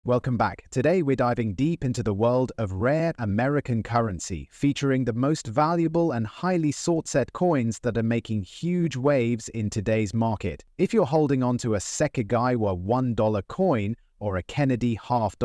Welcome back. Today we're diving deep into the world of rare American currency, featuring the most valuable and highly sought-after coins that are making huge waves in today's market. If you're holding on to a Sacagawea $1 coin or a Kennedy $half,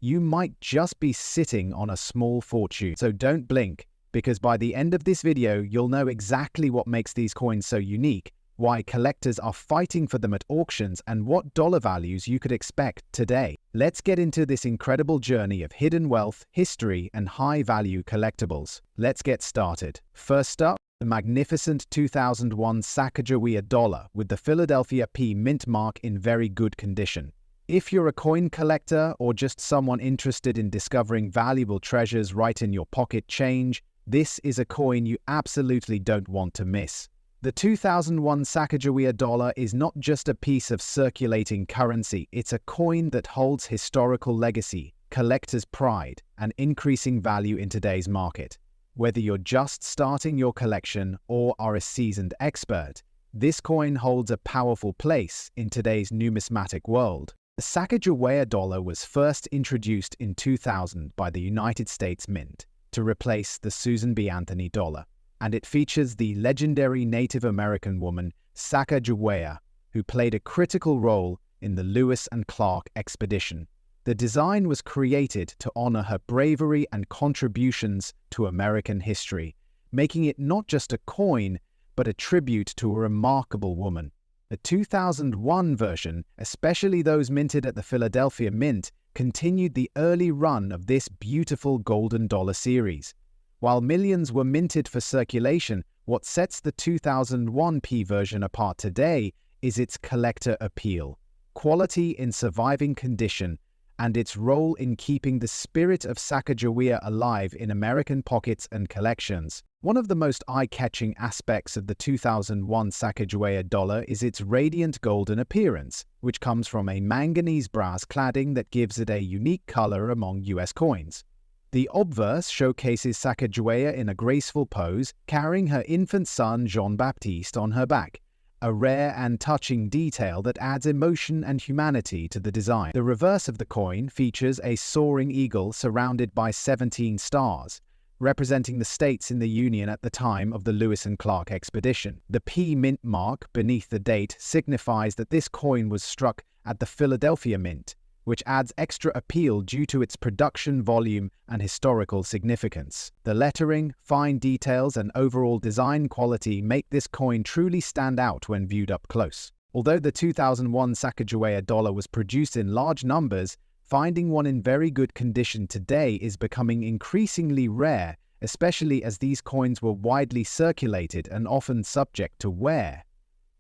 you might just be sitting on a small fortune. So don't blink, because by the end of this video, you'll know exactly what makes these coins so unique, why collectors are fighting for them at auctions, and what dollar values you could expect today. Let's get into this incredible journey of hidden wealth, history, and high-value collectibles. Let's get started. First up, the magnificent 2001 Sacagawea dollar with the Philadelphia P mint mark in very good condition. If you're a coin collector or just someone interested in discovering valuable treasures right in your pocket change, this is a coin you absolutely don't want to miss. The 2001 Sacagawea dollar is not just a piece of circulating currency, it's a coin that holds historical legacy, collector's pride, and increasing value in today's market. Whether you're just starting your collection or are a seasoned expert, this coin holds a powerful place in today's numismatic world. The Sacagawea dollar was first introduced in 2000 by the United States Mint to replace the Susan B. Anthony dollar, and it features the legendary Native American woman Sacagawea, who played a critical role in the Lewis and Clark expedition. The design was created to honor her bravery and contributions to American history, making it not just a coin, but a tribute to a remarkable woman. The 2001 version, especially those minted at the Philadelphia Mint, continued the early run of this beautiful golden dollar series. While millions were minted for circulation, what sets the 2001 P version apart today is its collector appeal, quality in surviving condition, and its role in keeping the spirit of Sacagawea alive in American pockets and collections. One of the most eye-catching aspects of the 2001 Sacagawea dollar is its radiant golden appearance, which comes from a manganese brass cladding that gives it a unique color among US coins. The obverse showcases Sacagawea in a graceful pose, carrying her infant son Jean-Baptiste on her back, a rare and touching detail that adds emotion and humanity to the design. The reverse of the coin features a soaring eagle surrounded by 17 stars, representing the states in the Union at the time of the Lewis and Clark expedition. The P mint mark beneath the date signifies that this coin was struck at the Philadelphia Mint, which adds extra appeal due to its production volume and historical significance. The lettering, fine details, and overall design quality make this coin truly stand out when viewed up close. Although the 2001 Sacagawea dollar was produced in large numbers, finding one in very good condition today is becoming increasingly rare, especially as these coins were widely circulated and often subject to wear.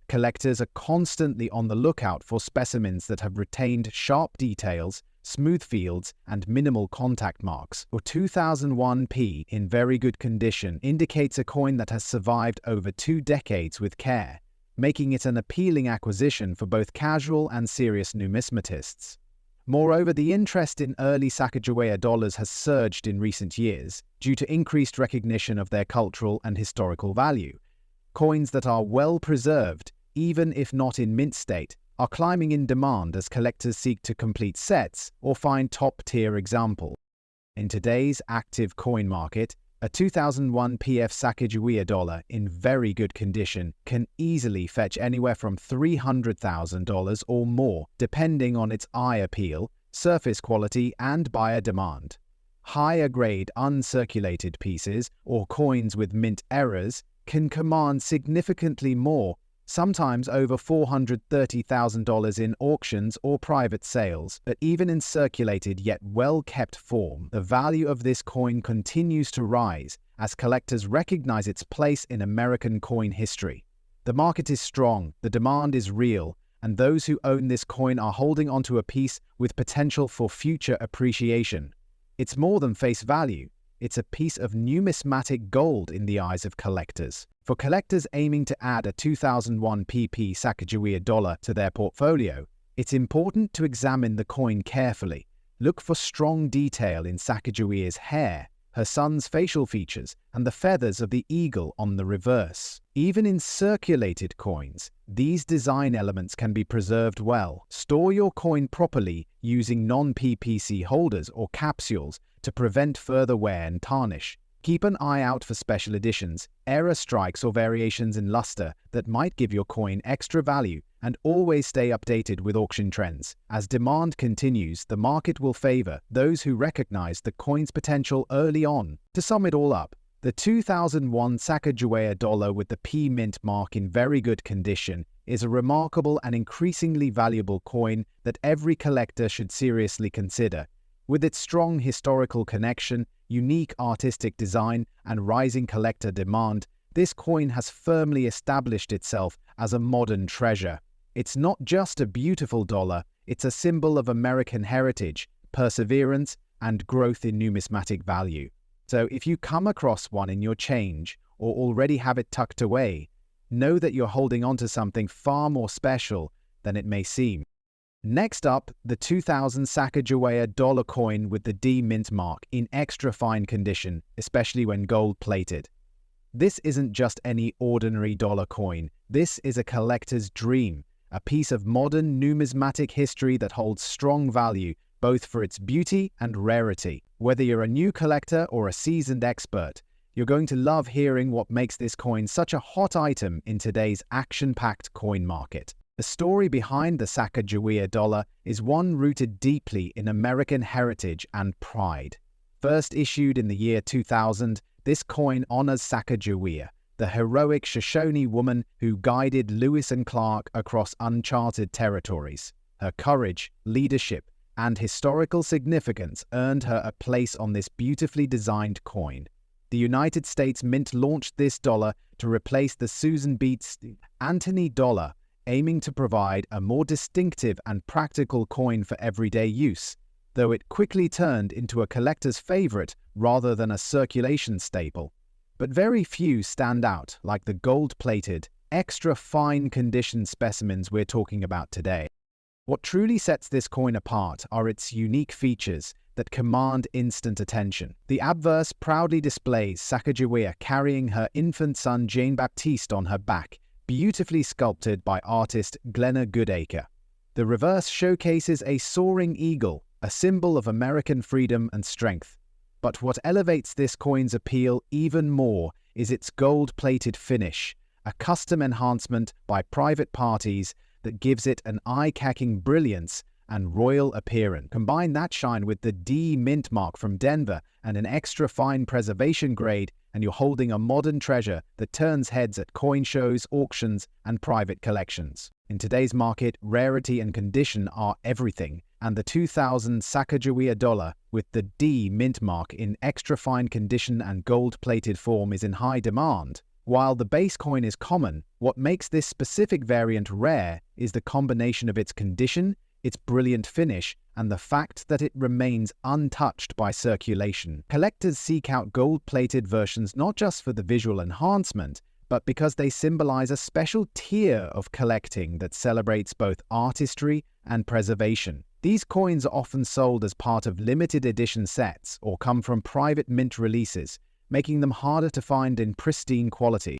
Collectors are constantly on the lookout for specimens that have retained sharp details, smooth fields, and minimal contact marks. The 2001 P in very good condition indicates a coin that has survived over 2 decades with care, making it an appealing acquisition for both casual and serious numismatists. Moreover, the interest in early Sacagawea dollars has surged in recent years due to increased recognition of their cultural and historical value. Coins that are well preserved, even if not in mint state, are climbing in demand as collectors seek to complete sets or find top-tier examples. In today's active coin market, a 2001 PF Sacagawea dollar in very good condition can easily fetch anywhere from $300,000 or more, depending on its eye appeal, surface quality, and buyer demand. Higher-grade uncirculated pieces or coins with mint errors can command significantly more, sometimes over $430,000 in auctions or private sales, but even in circulated yet well-kept form, the value of this coin continues to rise as collectors recognize its place in American coin history. The market is strong, the demand is real, and those who own this coin are holding onto a piece with potential for future appreciation. It's more than face value. It's a piece of numismatic gold in the eyes of collectors. For collectors aiming to add a 2001 PP Sacagawea dollar to their portfolio, it's important to examine the coin carefully. Look for strong detail in Sacagawea's hair, her son's facial features, and the feathers of the eagle on the reverse. Even in circulated coins, these design elements can be preserved well. Store your coin properly using non-PPC holders or capsules to prevent further wear and tarnish. Keep an eye out for special editions, error strikes or variations in luster that might give your coin extra value, and always stay updated with auction trends. As demand continues, the market will favor those who recognize the coin's potential early on. To sum it all up, the 2001 Sacagawea dollar with the P mint mark in very good condition is a remarkable and increasingly valuable coin that every collector should seriously consider. With its strong historical connection, unique artistic design, and rising collector demand, this coin has firmly established itself as a modern treasure. It's not just a beautiful dollar, it's a symbol of American heritage, perseverance, and growth in numismatic value. So if you come across one in your change, or already have it tucked away, know that you're holding on to something far more special than it may seem. Next up, the 2000 Sacagawea dollar coin with the D mint mark in extra fine condition, especially when gold-plated. This isn't just any ordinary dollar coin. This is a collector's dream, a piece of modern numismatic history that holds strong value both for its beauty and rarity. Whether you're a new collector or a seasoned expert, you're going to love hearing what makes this coin such a hot item in today's action-packed coin market. The story behind the Sacagawea dollar is one rooted deeply in American heritage and pride. First issued in the year 2000, this coin honors Sacagawea, the heroic Shoshone woman who guided Lewis and Clark across uncharted territories. Her courage, leadership, and historical significance earned her a place on this beautifully designed coin. The United States Mint launched this dollar to replace the Susan B. Anthony dollar, aiming to provide a more distinctive and practical coin for everyday use, though it quickly turned into a collector's favorite rather than a circulation staple. But very few stand out like the gold-plated, extra fine condition specimens we're talking about today. What truly sets this coin apart are its unique features that command instant attention. The obverse proudly displays Sacagawea carrying her infant son Jean-Baptiste on her back, beautifully sculpted by artist Glenna Goodacre. The reverse showcases a soaring eagle, a symbol of American freedom and strength. But what elevates this coin's appeal even more is its gold-plated finish, a custom enhancement by private parties that gives it an eye-catching brilliance and royal appearance. Combine that shine with the D mint mark from Denver and an extra fine preservation grade, and you're holding a modern treasure that turns heads at coin shows, auctions, and private collections. In today's market, rarity and condition are everything, and the 2000 Sacagawea dollar with the D mint mark in extra fine condition and gold-plated form is in high demand. While the base coin is common, what makes this specific variant rare is the combination of its condition, its brilliant finish, and the fact that it remains untouched by circulation. Collectors seek out gold-plated versions not just for the visual enhancement, but because they symbolize a special tier of collecting that celebrates both artistry and preservation. These coins are often sold as part of limited edition sets or come from private mint releases, making them harder to find in pristine quality.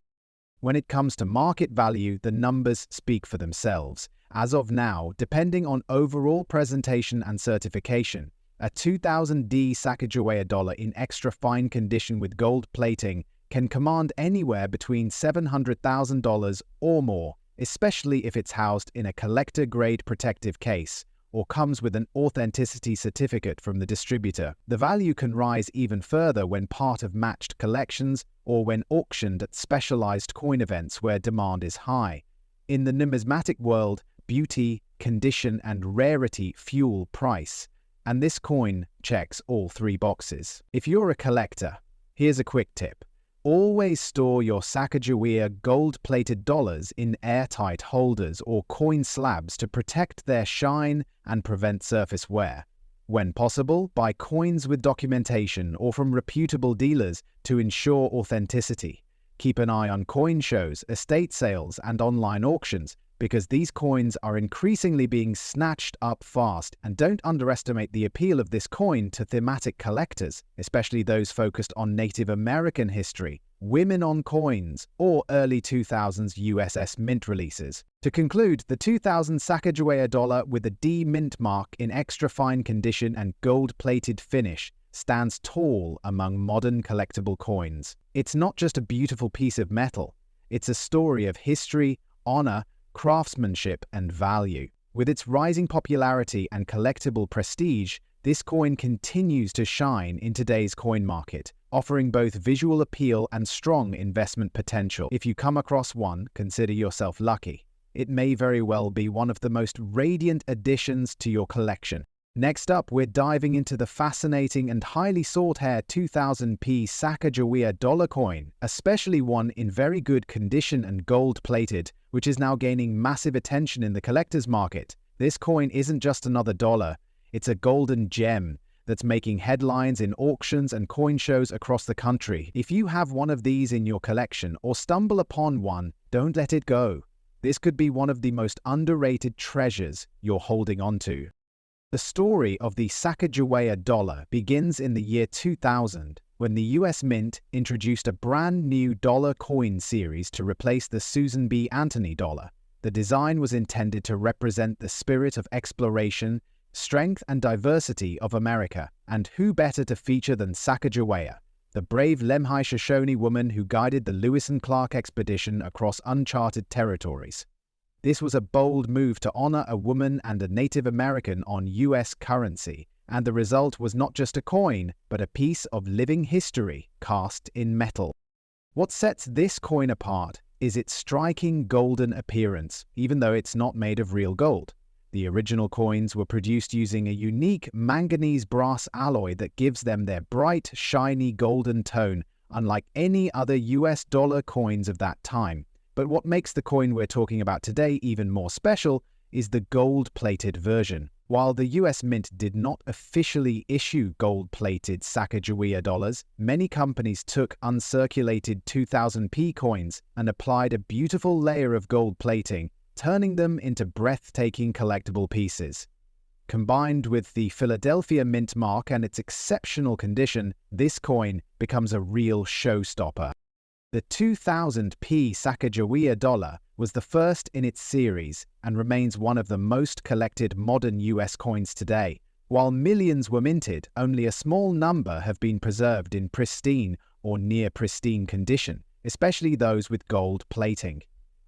When it comes to market value, the numbers speak for themselves. As of now, depending on overall presentation and certification, a 2000 D Sacagawea dollar in extra fine condition with gold plating can command anywhere between $700,000 or more, especially if it's housed in a collector-grade protective case or comes with an authenticity certificate from the distributor. The value can rise even further when part of matched collections or when auctioned at specialized coin events where demand is high. In the numismatic world, beauty, condition, and rarity fuel price, and this coin checks all three boxes. If you're a collector, here's a quick tip. Always store your Sacagawea gold-plated dollars in airtight holders or coin slabs to protect their shine and prevent surface wear. When possible, buy coins with documentation or from reputable dealers to ensure authenticity. Keep an eye on coin shows, estate sales, and online auctions because these coins are increasingly being snatched up fast. And don't underestimate the appeal of this coin to thematic collectors, especially those focused on Native American history, women on coins, or early 2000s USS Mint releases. To conclude, the 2000 Sacagawea dollar with a D mint mark in extra fine condition and gold-plated finish stands tall among modern collectible coins. It's not just a beautiful piece of metal, it's a story of history, honor, craftsmanship, and value. With its rising popularity and collectible prestige, this coin continues to shine in today's coin market, offering both visual appeal and strong investment potential. If you come across one, consider yourself lucky. It may very well be one of the most radiant additions to your collection. Next up, we're diving into the fascinating and highly sought-after 2000p Sacagawea dollar coin, especially one in very good condition and gold-plated, which is now gaining massive attention in the collector's market. This coin isn't just another dollar, it's a golden gem that's making headlines in auctions and coin shows across the country. If you have one of these in your collection or stumble upon one, don't let it go. This could be one of the most underrated treasures you're holding onto. The story of the Sacagawea dollar begins in the year 2000, when the US Mint introduced a brand new dollar coin series to replace the Susan B. Anthony dollar. The design was intended to represent the spirit of exploration, strength and diversity of America, and who better to feature than Sacagawea, the brave Lemhi Shoshone woman who guided the Lewis and Clark expedition across uncharted territories. This was a bold move to honor a woman and a Native American on US currency, and the result was not just a coin, but a piece of living history cast in metal. What sets this coin apart is its striking golden appearance, even though it's not made of real gold. The original coins were produced using a unique manganese brass alloy that gives them their bright, shiny golden tone, unlike any other US dollar coins of that time. But what makes the coin we're talking about today even more special is the gold-plated version. While the US Mint did not officially issue gold-plated Sacagawea dollars, many companies took uncirculated 2000p coins and applied a beautiful layer of gold plating, turning them into breathtaking collectible pieces. Combined with the Philadelphia Mint mark and its exceptional condition, this coin becomes a real showstopper. The 2000p Sacagawea dollar was the first in its series and remains one of the most collected modern US coins today. While millions were minted, only a small number have been preserved in pristine or near pristine condition, especially those with gold plating.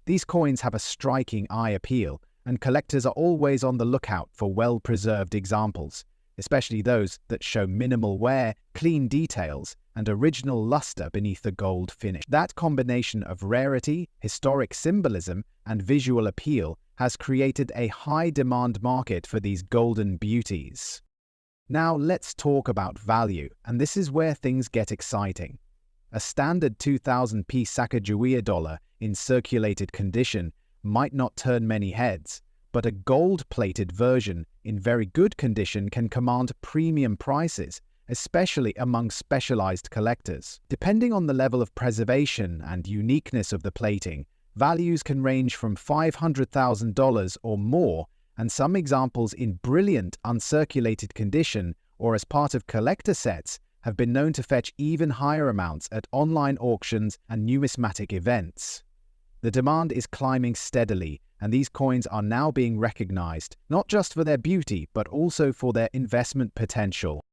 These coins have a striking eye appeal, and collectors are always on the lookout for well-preserved examples, especially those that show minimal wear, clean details, and original luster beneath the gold finish. That combination of rarity, historic symbolism, and visual appeal has created a high-demand market for these golden beauties. Now let's talk about value, and this is where things get exciting. A standard 2000p Sacagawea dollar in circulated condition might not turn many heads, but a gold-plated version in very good condition can command premium prices, especially among specialized collectors. Depending on the level of preservation and uniqueness of the plating, values can range from $500,000 or more, and some examples in brilliant uncirculated condition or as part of collector sets have been known to fetch even higher amounts at online auctions and numismatic events. The demand is climbing steadily, and these coins are now being recognized not just for their beauty but also for their investment potential.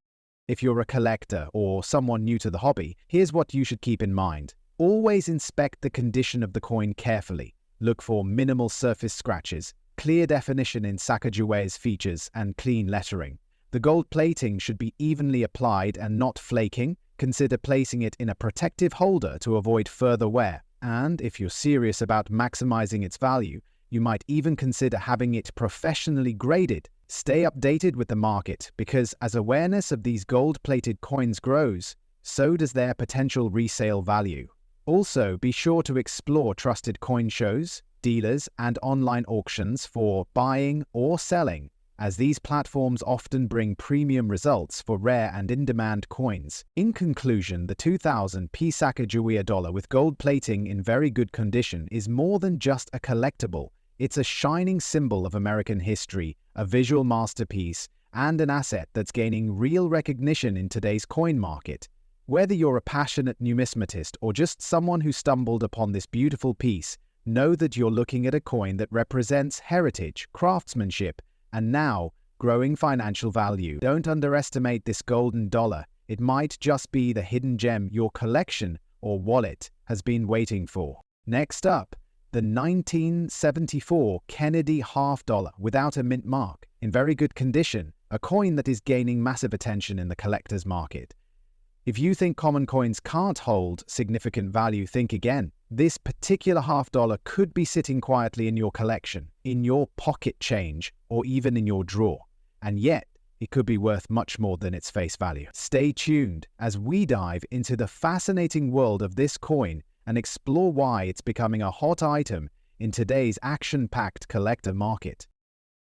If you're a collector or someone new to the hobby, here's what you should keep in mind. Always inspect the condition of the coin carefully. Look for minimal surface scratches, clear definition in Sacagawea's features, and clean lettering. The gold plating should be evenly applied and not flaking. Consider placing it in a protective holder to avoid further wear. And if you're serious about maximizing its value, you might even consider having it professionally graded. Stay updated with the market, because as awareness of these gold-plated coins grows, so does their potential resale value. Also, be sure to explore trusted coin shows, dealers, and online auctions for buying or selling, as these platforms often bring premium results for rare and in-demand coins. In conclusion, the 2000p Sacagawea dollar with gold plating in very good condition is more than just a collectible. It's a shining symbol of American history, a visual masterpiece, and an asset that's gaining real recognition in today's coin market. Whether you're a passionate numismatist or just someone who stumbled upon this beautiful piece, know that you're looking at a coin that represents heritage, craftsmanship, and now, growing financial value. Don't underestimate this golden dollar. It might just be the hidden gem your collection or wallet has been waiting for. Next up, the 1974 Kennedy half dollar without a mint mark, in very good condition, a coin that is gaining massive attention in the collector's market. If you think common coins can't hold significant value, think again. This particular half dollar could be sitting quietly in your collection, in your pocket change, or even in your drawer. And yet, it could be worth much more than its face value. Stay tuned as we dive into the fascinating world of this coin and explore why it's becoming a hot item in today's action-packed collector market.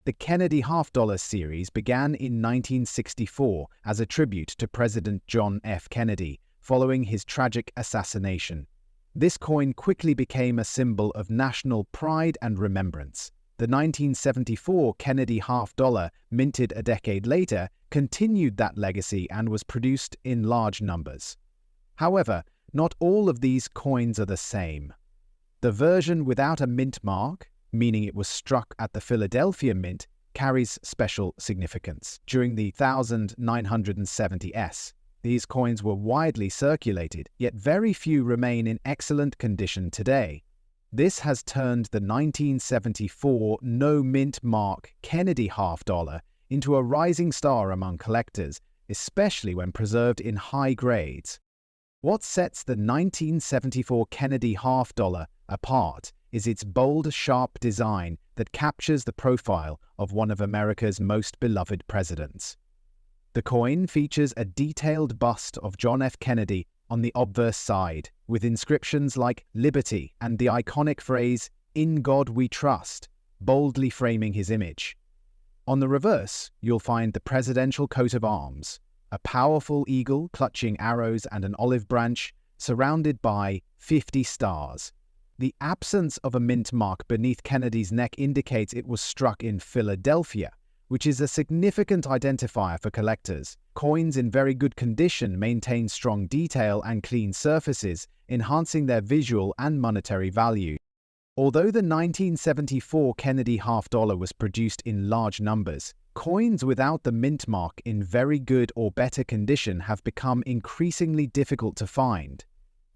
The Kennedy half dollar series began in 1964 as a tribute to President John F. Kennedy following his tragic assassination. This coin quickly became a symbol of national pride and remembrance. The 1974 Kennedy half dollar, minted a decade later, continued that legacy and was produced in large numbers. However, not all of these coins are the same. The version without a mint mark, meaning it was struck at the Philadelphia Mint, carries special significance. During the 1970s, these coins were widely circulated, yet very few remain in excellent condition today. This has turned the 1974 no mint mark Kennedy half dollar into a rising star among collectors, especially when preserved in high grades. What sets the 1974 Kennedy half dollar apart is its bold, sharp design that captures the profile of one of America's most beloved presidents. The coin features a detailed bust of John F. Kennedy on the obverse side, with inscriptions like Liberty and the iconic phrase, "In God We Trust," boldly framing his image. On the reverse, you'll find the presidential coat of arms, a powerful eagle clutching arrows and an olive branch, surrounded by 50 stars. The absence of a mint mark beneath Kennedy's neck indicates it was struck in Philadelphia, which is a significant identifier for collectors. Coins in very good condition maintain strong detail and clean surfaces, enhancing their visual and monetary value. Although the 1974 Kennedy half dollar was produced in large numbers, coins without the mint mark in very good or better condition have become increasingly difficult to find.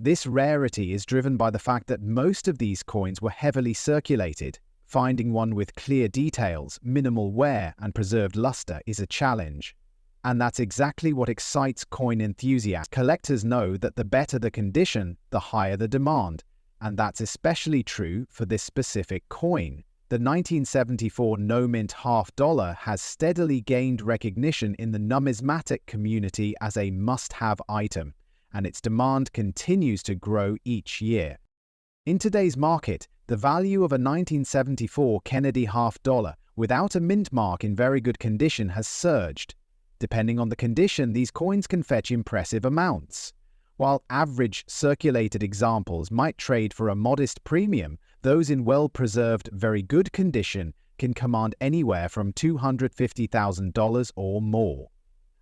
This rarity is driven by the fact that most of these coins were heavily circulated. Finding one with clear details, minimal wear, and preserved luster is a challenge. And that's exactly what excites coin enthusiasts. Collectors know that the better the condition, the higher the demand. And that's especially true for this specific coin. The 1974 no-mint half dollar has steadily gained recognition in the numismatic community as a must-have item, and its demand continues to grow each year. In today's market, the value of a 1974 Kennedy half dollar without a mint mark in very good condition has surged. Depending on the condition, these coins can fetch impressive amounts. While average circulated examples might trade for a modest premium, those in well-preserved, very good condition can command anywhere from $250,000 or more.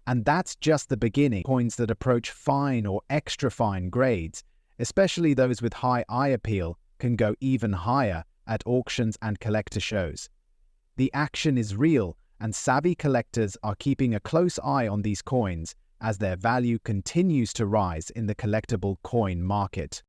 And that's just the beginning. Coins that approach fine or extra fine grades, especially those with high eye appeal, can go even higher at auctions and collector shows. The action is real, and savvy collectors are keeping a close eye on these coins as their value continues to rise in the collectible coin market.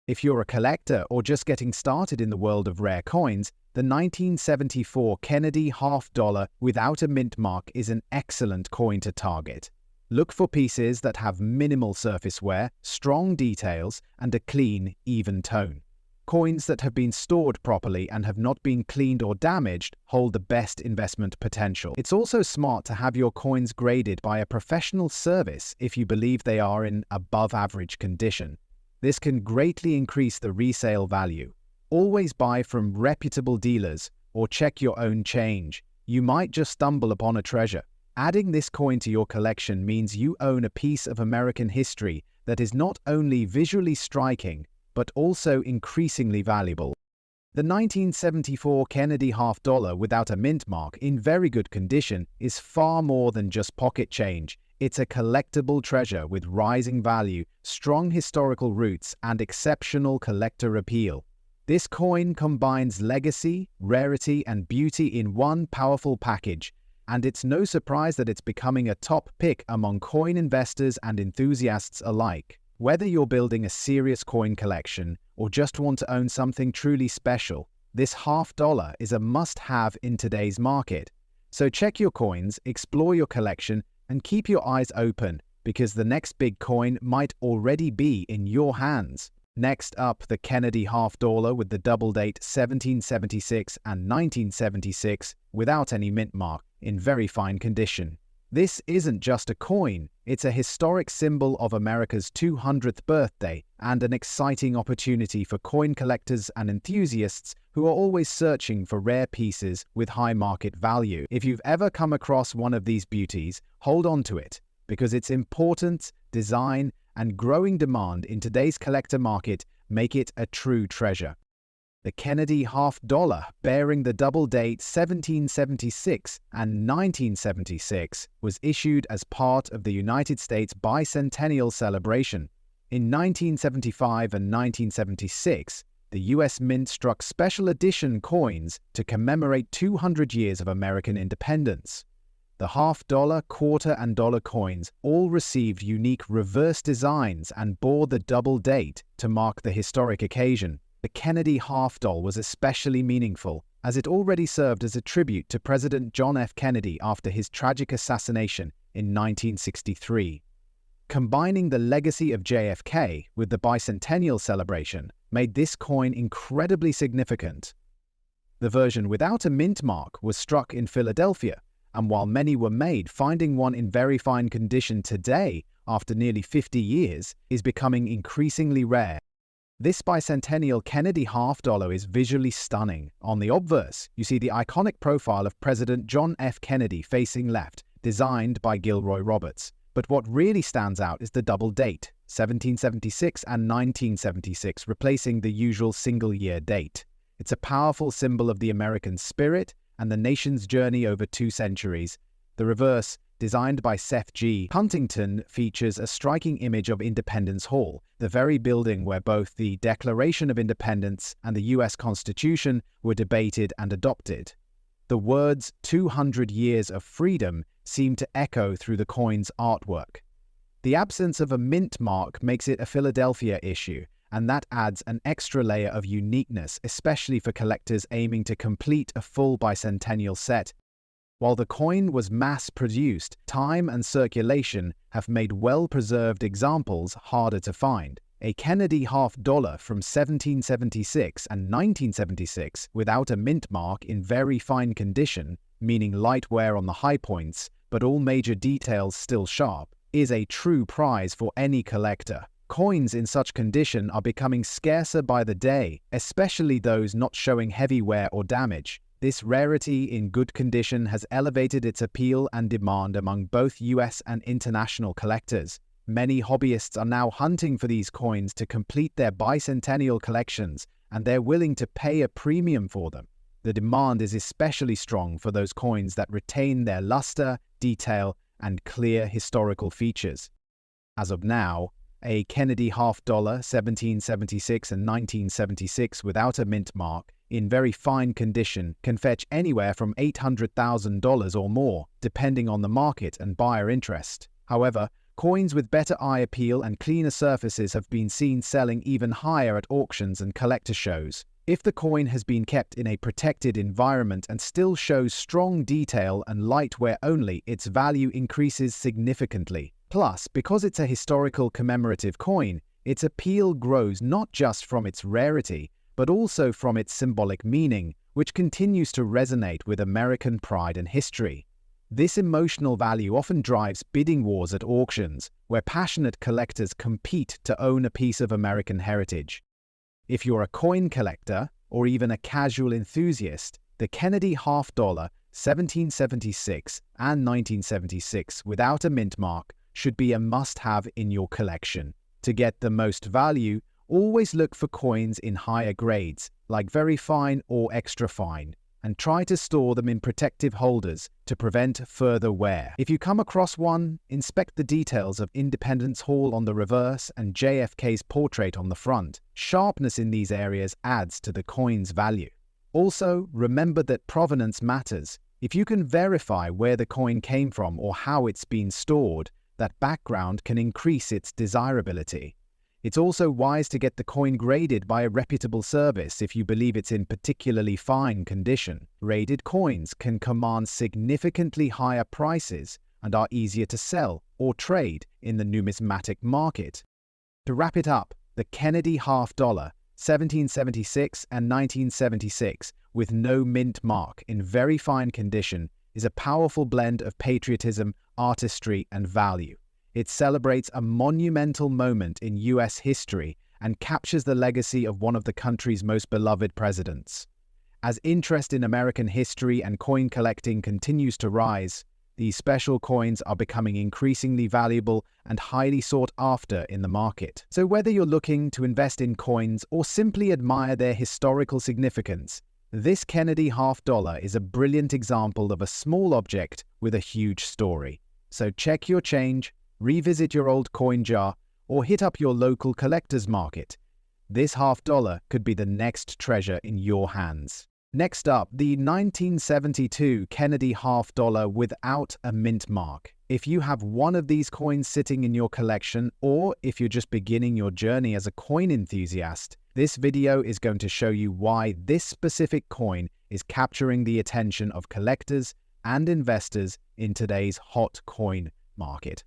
If you're a collector or just getting started in the world of rare coins, the 1974 Kennedy half dollar without a mint mark is an excellent coin to target. Look for pieces that have minimal surface wear, strong details, and a clean, even tone. Coins that have been stored properly and have not been cleaned or damaged hold the best investment potential. It's also smart to have your coins graded by a professional service if you believe they are in above-average condition. This can greatly increase the resale value. Always buy from reputable dealers or check your own change. You might just stumble upon a treasure. Adding this coin to your collection means you own a piece of American history that is not only visually striking, but also increasingly valuable. The 1974 Kennedy half-dollar without a mint mark in very good condition is far more than just pocket change. It's a collectible treasure with rising value, strong historical roots, and exceptional collector appeal. This coin combines legacy, rarity, and beauty in one powerful package, and it's no surprise that it's becoming a top pick among coin investors and enthusiasts alike. Whether you're building a serious coin collection or just want to own something truly special, this half-dollar is a must-have in today's market. So check your coins, explore your collection, and keep your eyes open, because the next big coin might already be in your hands. Next up, the Kennedy half-dollar with the double date 1776 and 1976 without any mint mark, in very fine condition. This isn't just a coin, it's a historic symbol of America's 200th birthday and an exciting opportunity for coin collectors and enthusiasts who are always searching for rare pieces with high market value. If you've ever come across one of these beauties, hold on to it, because its importance, design, and growing demand in today's collector market make it a true treasure. The Kennedy half-dollar, bearing the double date 1776 and 1976, was issued as part of the United States bicentennial celebration. In 1975 and 1976, the U.S. Mint struck special edition coins to commemorate 200 years of American independence. The half-dollar, quarter, and dollar coins all received unique reverse designs and bore the double date to mark the historic occasion. The Kennedy half-dollar was especially meaningful, as it already served as a tribute to President John F. Kennedy after his tragic assassination in 1963. Combining the legacy of JFK with the bicentennial celebration made this coin incredibly significant. The version without a mint mark was struck in Philadelphia, and while many were made, finding one in very fine condition today, after nearly 50 years, is becoming increasingly rare. This bicentennial Kennedy half-dollar is visually stunning. On the obverse, you see the iconic profile of President John F. Kennedy facing left, designed by Gilroy Roberts. But what really stands out is the double date, 1776 and 1976, replacing the usual single-year date. It's a powerful symbol of the American spirit and the nation's journey over 2 centuries. The reverse, designed by Seth G. Huntington, features a striking image of Independence Hall, the very building where both the Declaration of Independence and the U.S. Constitution were debated and adopted. The words 200 years of freedom seem to echo through the coin's artwork. The absence of a mint mark makes it a Philadelphia issue, and that adds an extra layer of uniqueness, especially for collectors aiming to complete a full bicentennial set. While the coin was mass-produced, time and circulation have made well-preserved examples harder to find. A Kennedy half-dollar from 1776 and 1976 without a mint mark in very fine condition, meaning light wear on the high points, but all major details still sharp, is a true prize for any collector. Coins in such condition are becoming scarcer by the day, especially those not showing heavy wear or damage. This rarity in good condition has elevated its appeal and demand among both US and international collectors. Many hobbyists are now hunting for these coins to complete their bicentennial collections, and they're willing to pay a premium for them. The demand is especially strong for those coins that retain their luster, detail, and clear historical features. As of now, a Kennedy half-dollar 1776 and 1976 without a mint mark in very fine condition can fetch anywhere from $800,000 or more, depending on the market and buyer interest. However, coins with better eye appeal and cleaner surfaces have been seen selling even higher at auctions and collector shows. If the coin has been kept in a protected environment and still shows strong detail and light wear only, its value increases significantly. Plus, because it's a historical commemorative coin, its appeal grows not just from its rarity, but also from its symbolic meaning, which continues to resonate with American pride and history. This emotional value often drives bidding wars at auctions, where passionate collectors compete to own a piece of American heritage. If you're a coin collector, or even a casual enthusiast, the Kennedy half-dollar 1776 and 1976 without a mint mark should be a must-have in your collection. To get the most value, Always look for coins in higher grades, like very fine or extra fine, and try to store them in protective holders to prevent further wear. If you come across one, inspect the details of Independence Hall on the reverse and JFK's portrait on the front. Sharpness in these areas adds to the coin's value. Also, remember that provenance matters. If you can verify where the coin came from or how it's been stored, that background can increase its desirability. It's also wise to get the coin graded by a reputable service if you believe it's in particularly fine condition. Graded coins can command significantly higher prices and are easier to sell or trade in the numismatic market. To wrap it up, the Kennedy half dollar, 1776 and 1976, with no mint mark in very fine condition, is a powerful blend of patriotism, artistry, and value. It celebrates a monumental moment in U.S. history and captures the legacy of one of the country's most beloved presidents. As interest in American history and coin collecting continues to rise, these special coins are becoming increasingly valuable and highly sought after in the market. So whether you're looking to invest in coins or simply admire their historical significance, this Kennedy half dollar is a brilliant example of a small object with a huge story. So check your change, revisit your old coin jar, or hit up your local collector's market. This half dollar could be the next treasure in your hands. Next up, the 1972 Kennedy half dollar without a mint mark. If you have one of these coins sitting in your collection, or if you're just beginning your journey as a coin enthusiast, this video is going to show you why this specific coin is capturing the attention of collectors and investors in today's hot coin market.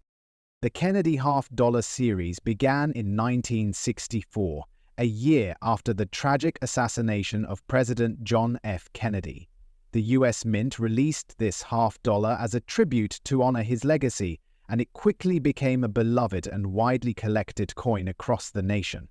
The Kennedy half dollar series began in 1964, a year after the tragic assassination of President John F. Kennedy. The U.S. Mint released this half dollar as a tribute to honor his legacy, and it quickly became a beloved and widely collected coin across the nation.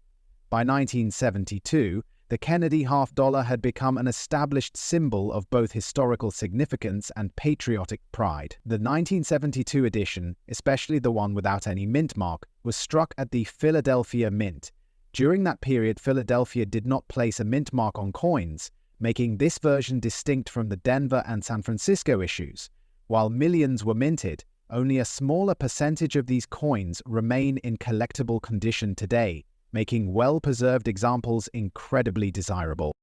By 1972, the Kennedy half dollar had become an established symbol of both historical significance and patriotic pride. The 1972 edition, especially the one without any mint mark, was struck at the Philadelphia Mint. During that period, Philadelphia did not place a mint mark on coins, making this version distinct from the Denver and San Francisco issues. While millions were minted, only a smaller percentage of these coins remain in collectible condition today, making well-preserved examples incredibly desirable.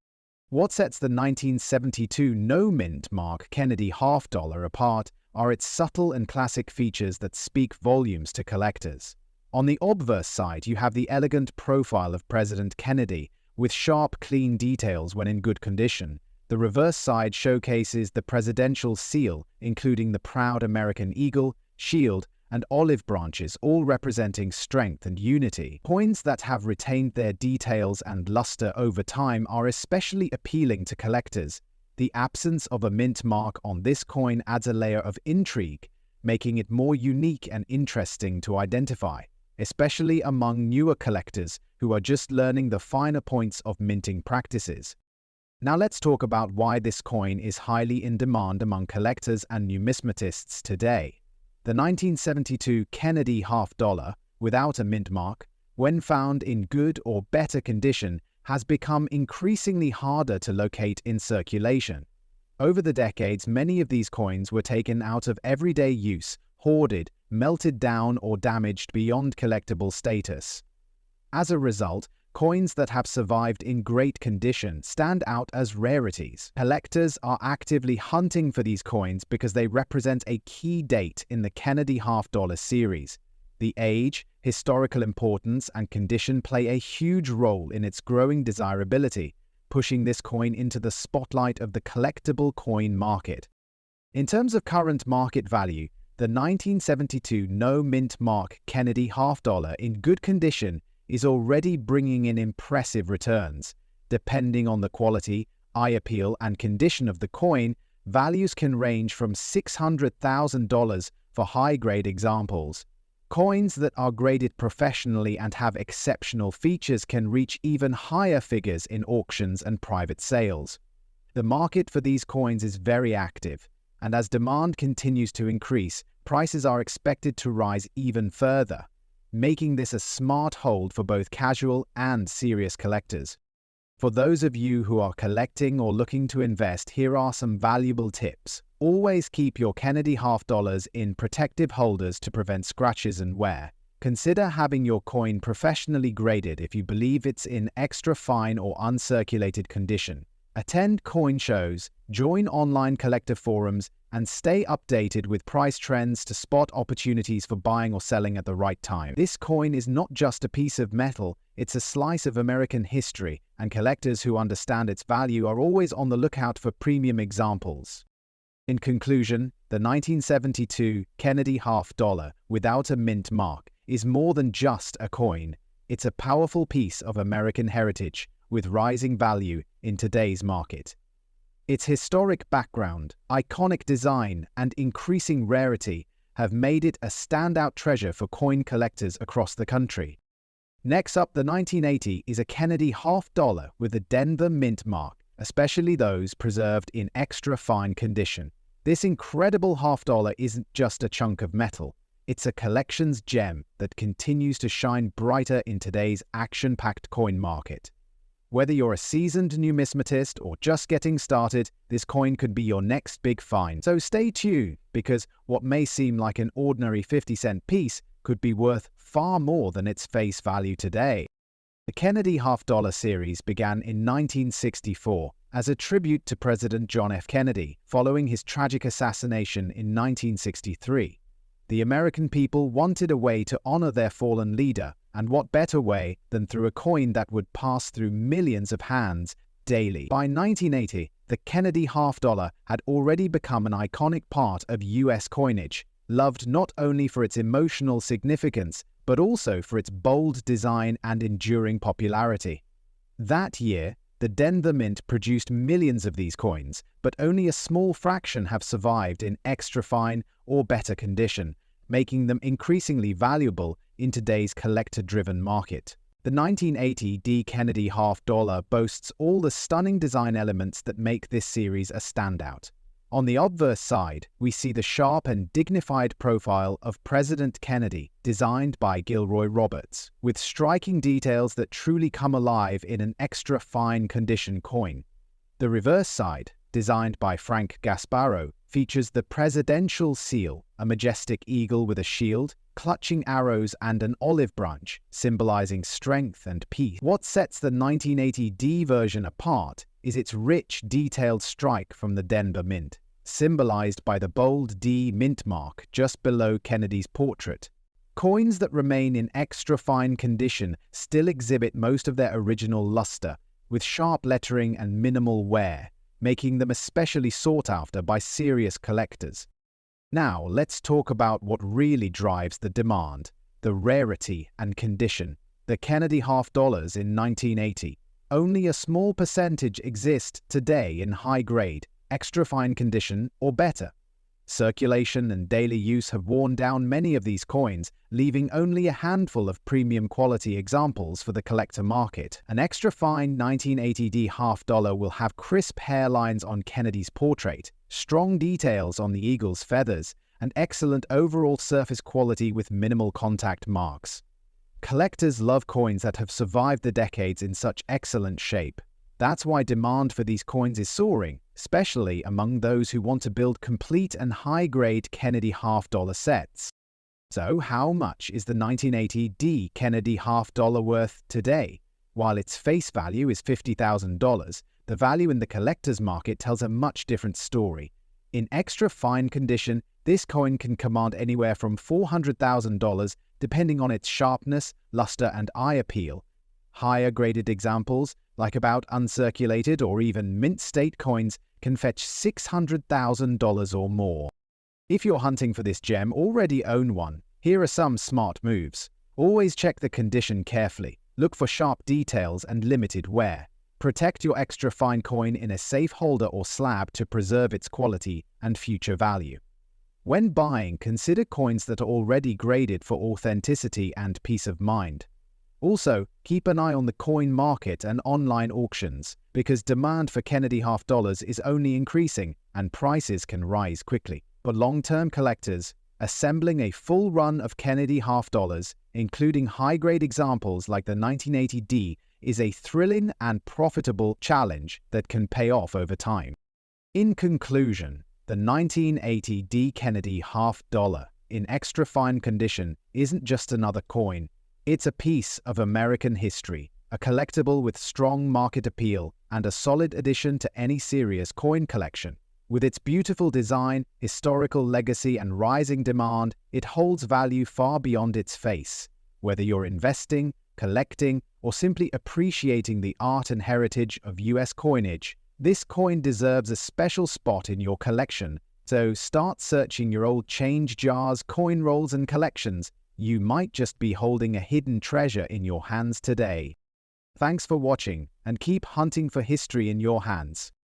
What sets the 1972 no-mint mark Kennedy half dollar apart are its subtle and classic features that speak volumes to collectors. On the obverse side, you have the elegant profile of President Kennedy, with sharp, clean details when in good condition. The reverse side showcases the presidential seal, including the proud American eagle, shield, and olive branches, all representing strength and unity. Coins that have retained their details and luster over time are especially appealing to collectors. The absence of a mint mark on this coin adds a layer of intrigue, making it more unique and interesting to identify, especially among newer collectors who are just learning the finer points of minting practices. Now let's talk about why this coin is highly in demand among collectors and numismatists today. The 1972 Kennedy half dollar, without a mint mark, when found in good or better condition, has become increasingly harder to locate in circulation. Over the decades, many of these coins were taken out of everyday use, hoarded, melted down, or damaged beyond collectible status. As a result, coins that have survived in great condition stand out as rarities. Collectors are actively hunting for these coins because they represent a key date in the Kennedy half dollar series. The age, historical importance, and condition play a huge role in its growing desirability, pushing this coin into the spotlight of the collectible coin market. In terms of current market value, the 1972 no mint mark Kennedy half dollar in good condition is already bringing in impressive returns. Depending on the quality, eye appeal, and condition of the coin, values can range from $600,000 for high-grade examples. Coins that are graded professionally and have exceptional features can reach even higher figures in auctions and private sales. The market for these coins is very active, and as demand continues to increase, prices are expected to rise even further. making this a smart hold for both casual and serious collectors. For those of you who are collecting or looking to invest, here are some valuable tips. Always keep your Kennedy half dollars in protective holders to prevent scratches and wear. Consider having your coin professionally graded if you believe it's in extra fine or uncirculated condition. Attend coin shows, join online collector forums, and stay updated with price trends to spot opportunities for buying or selling at the right time. This coin is not just a piece of metal, it's a slice of American history, and collectors who understand its value are always on the lookout for premium examples. In conclusion, the 1972 Kennedy half dollar without a mint mark is more than just a coin. It's a powerful piece of American heritage with rising value in today's market. Its historic background, iconic design, and increasing rarity have made it a standout treasure for coin collectors across the country. Next up, the 1980 is a Kennedy half dollar with a Denver mint mark, especially those preserved in extra fine condition. This incredible half dollar isn't just a chunk of metal. It's a collection's gem that continues to shine brighter in today's action-packed coin market. Whether you're a seasoned numismatist or just getting started, this coin could be your next big find. So stay tuned, because what may seem like an ordinary 50-cent piece could be worth far more than its face value today. The Kennedy half dollar series began in 1964 as a tribute to President John F. Kennedy following his tragic assassination in 1963. The American people wanted a way to honor their fallen leader, and what better way than through a coin that would pass through millions of hands daily. By 1980, the Kennedy half dollar had already become an iconic part of U.S. coinage, loved not only for its emotional significance, but also for its bold design and enduring popularity. That year, the Denver Mint produced millions of these coins, but only a small fraction have survived in extra fine or better condition, making them increasingly valuable in today's collector-driven market. The 1980 D. Kennedy half dollar boasts all the stunning design elements that make this series a standout. On the obverse side, we see the sharp and dignified profile of President Kennedy, designed by Gilroy Roberts, with striking details that truly come alive in an extra fine condition coin. The reverse side, designed by Frank Gasparro, features the presidential seal, a majestic eagle with a shield, clutching arrows and an olive branch, symbolizing strength and peace. What sets the 1980 D version apart is its rich, detailed strike from the Denver Mint, symbolized by the bold D mint mark just below Kennedy's portrait. Coins that remain in extra fine condition still exhibit most of their original luster, with sharp lettering and minimal wear, making them especially sought after by serious collectors. Now, let's talk about what really drives the demand: the rarity and condition. The Kennedy half dollars in 1980. Only a small percentage exist today in high-grade, extra fine condition or better. Circulation and daily use have worn down many of these coins, leaving only a handful of premium quality examples for the collector market. An extra fine 1980 D half dollar will have crisp hairlines on Kennedy's portrait, strong details on the eagle's feathers, and excellent overall surface quality with minimal contact marks. Collectors love coins that have survived the decades in such excellent shape. That's why demand for these coins is soaring, especially among those who want to build complete and high-grade Kennedy half dollar sets. So how much is the 1980 D Kennedy half dollar worth today? While its face value is $50,000, the value in the collector's market tells a much different story. In extra fine condition, this coin can command anywhere from $400,000 depending on its sharpness, luster, and eye appeal. Higher graded examples, like about uncirculated or even mint state coins, can fetch $600,000 or more. If you're hunting for this gem, already own one. Here are some smart moves. Always check the condition carefully. Look for sharp details and limited wear. Protect your extra fine coin in a safe holder or slab to preserve its quality and future value. When buying, consider coins that are already graded for authenticity and peace of mind. Also, keep an eye on the coin market and online auctions, because demand for Kennedy half dollars is only increasing and prices can rise quickly. For long-term collectors, assembling a full run of Kennedy half dollars, including high-grade examples like the 1980D, is a thrilling and profitable challenge that can pay off over time. In conclusion, the 1980D Kennedy half dollar in extra fine condition isn't just another coin. It's a piece of American history, a collectible with strong market appeal, and a solid addition to any serious coin collection. With its beautiful design, historical legacy, and rising demand, it holds value far beyond its face. Whether you're investing, collecting, or simply appreciating the art and heritage of US coinage, this coin deserves a special spot in your collection. So start searching your old change jars, coin rolls, and collections. You might just be holding a hidden treasure in your hands today. Thanks for watching, and keep hunting for history in your hands.